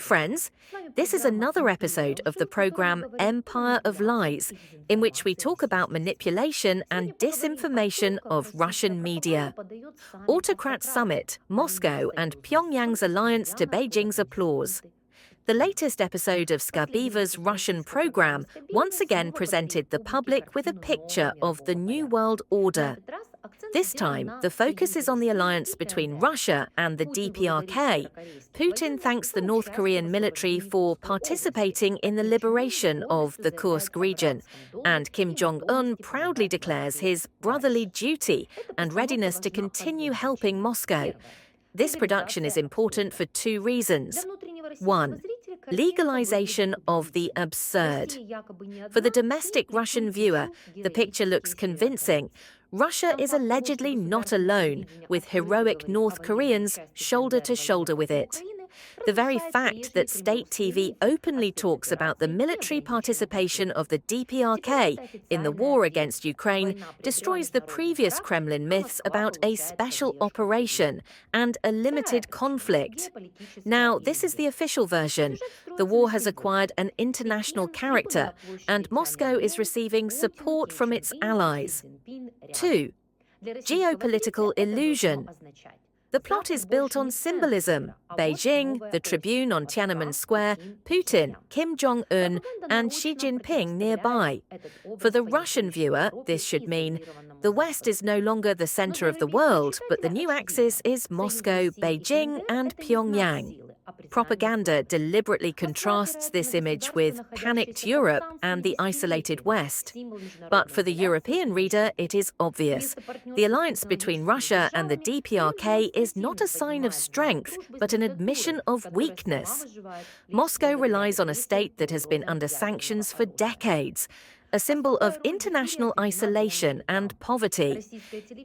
friends. This is another episode of the program Empire of Lies, in which we talk about manipulation and disinformation of Russian media. Autocrats summit, Moscow and Pyongyang's alliance to Beijing's applause. The latest episode of Skabeeva's Russian program once again presented the public with a picture of the New World Order. This time, the focus is on the alliance between Russia and the DPRK. Putin thanks the North Korean military for participating in the liberation of the Kursk region, and Kim Jong-un proudly declares his brotherly duty and readiness to continue helping Moscow. This production is important for two reasons. 1. Legalization of the absurd. For the domestic Russian viewer, the picture looks convincing. Russia is allegedly not alone, with heroic North Koreans shoulder to shoulder with it. The very fact that state TV openly talks about the military participation of the DPRK in the war against Ukraine destroys the previous Kremlin myths about a special operation and a limited conflict. Now, this is the official version. The war has acquired an international character, and Moscow is receiving support from its allies. 2. Geopolitical illusion. The plot is built on symbolism. Beijing, the Tribune on Tiananmen Square, Putin, Kim Jong-un, and Xi Jinping nearby. For the Russian viewer, this should mean the West is no longer the center of the world, but the new axis is Moscow, Beijing, and Pyongyang. Propaganda deliberately contrasts this image with panicked Europe and the isolated West. But for the European reader, it is obvious. The alliance between Russia and the DPRK is not a sign of strength, but an admission of weakness. Moscow relies on a state that has been under sanctions for decades, a symbol of international isolation and poverty.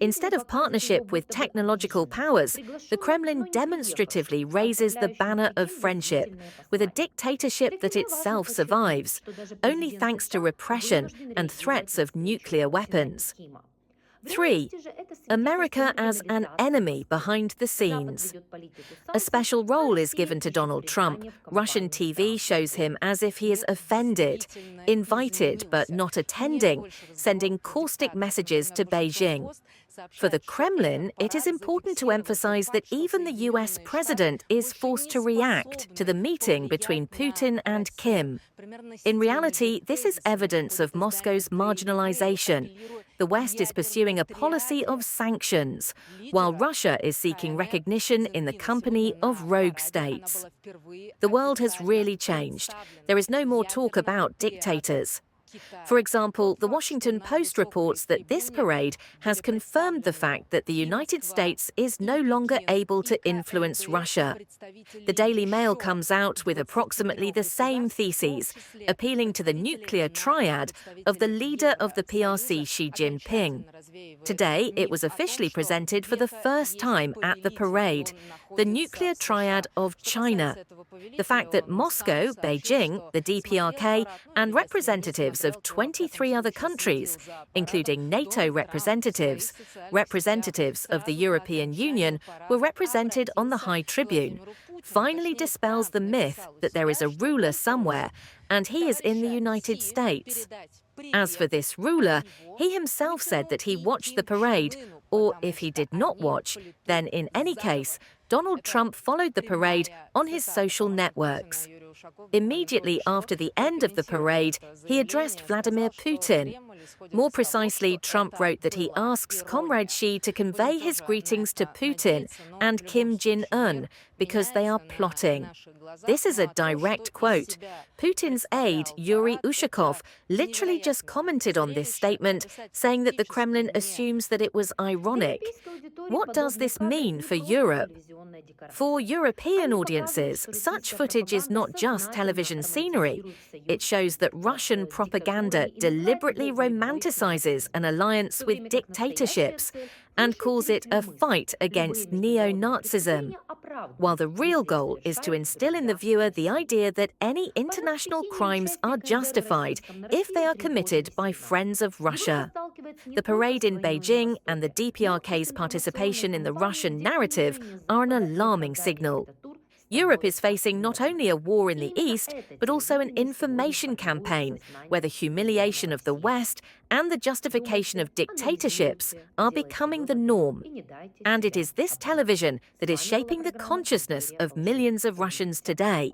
Instead of partnership with technological powers, the Kremlin demonstratively raises the banner of friendship, with a dictatorship that itself survives, only thanks to repression and threats of nuclear weapons. 3. America as an enemy behind the scenes. A special role is given to Donald Trump. Russian TV shows him as if he is offended, invited but not attending, sending caustic messages to Beijing. For the Kremlin, it is important to emphasize that even the US president is forced to react to the meeting between Putin and Kim. In reality, this is evidence of Moscow's marginalization. The West is pursuing a policy of sanctions, while Russia is seeking recognition in the company of rogue states. The world has really changed. There is no more talk about dictators. For example, The Washington Post reports that this parade has confirmed the fact that the United States is no longer able to influence Russia. The Daily Mail comes out with approximately the same theses, appealing to the nuclear triad of the leader of the PRC, Xi Jinping. Today, it was officially presented for the first time at the parade, the nuclear triad of China. The fact that Moscow, Beijing, the DPRK, and representatives of 23 other countries, including NATO representatives of the European Union, were represented on the High Tribune, finally dispels the myth that there is a ruler somewhere, and he is in the United States. As for this ruler, he himself said that he watched the parade, or if he did not watch, then in any case, Donald Trump followed the parade on his social networks. Immediately after the end of the parade, he addressed Vladimir Putin. More precisely, Trump wrote that he asks Comrade Xi to convey his greetings to Putin and Kim Jong-un because they are plotting. This is a direct quote. Putin's aide, Yuri Ushakov, literally just commented on this statement, saying that the Kremlin assumes that it was ironic. What does this mean for Europe? For European audiences, such footage is not just television scenery. It shows that Russian propaganda deliberately romanticizes an alliance with dictatorships and calls it a fight against neo-Nazism, while the real goal is to instill in the viewer the idea that any international crimes are justified if they are committed by friends of Russia. The parade in Beijing and the DPRK's participation in the Russian narrative are an alarming signal. Europe is facing not only a war in the East, but also an information campaign where the humiliation of the West and the justification of dictatorships are becoming the norm. And it is this television that is shaping the consciousness of millions of Russians today.